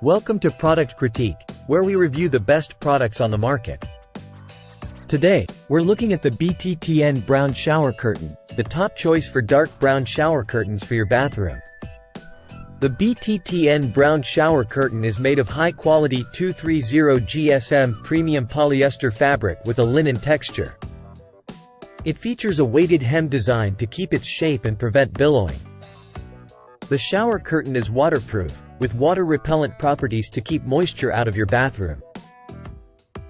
Welcome to Product Critique, where we review the best products on the market. Today, we're looking at the BTTN brown shower curtain, the top choice for dark brown shower curtains for your bathroom. The BTTN brown shower curtain is made of high-quality 230 GSM premium polyester fabric with a linen texture. It features a weighted hem design to keep its shape and prevent billowing. The shower curtain is waterproof, with water-repellent properties to keep moisture out of your bathroom.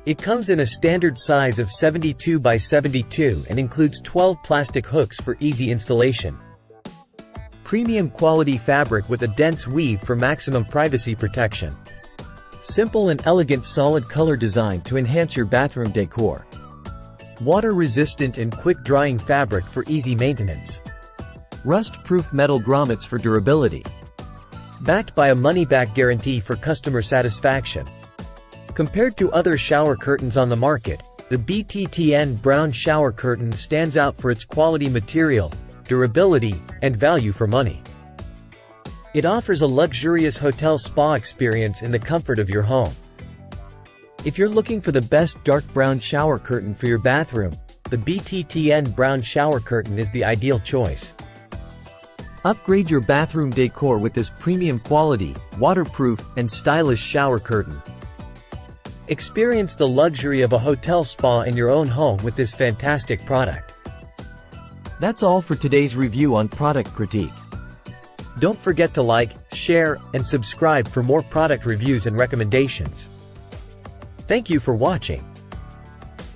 It comes in a standard size of 72 by 72 and includes 12 plastic hooks for easy installation. Premium quality fabric with a dense weave for maximum privacy protection. Simple and elegant solid color design to enhance your bathroom decor. Water-resistant and quick-drying fabric for easy maintenance. Rust-proof metal grommets for durability. Backed by a money-back guarantee for customer satisfaction. Compared to other shower curtains on the market, the BTTN brown shower curtain stands out for its quality material, durability, and value for money. It offers a luxurious hotel spa experience in the comfort of your home. If you're looking for the best dark brown shower curtain for your bathroom, the BTTN brown shower curtain is the ideal choice. Upgrade your bathroom decor with this premium quality, waterproof, and stylish shower curtain. Experience the luxury of a hotel spa in your own home with this fantastic product. That's all for today's review on Product Critique. Don't forget to like, share, and subscribe for more product reviews and recommendations. Thank you for watching.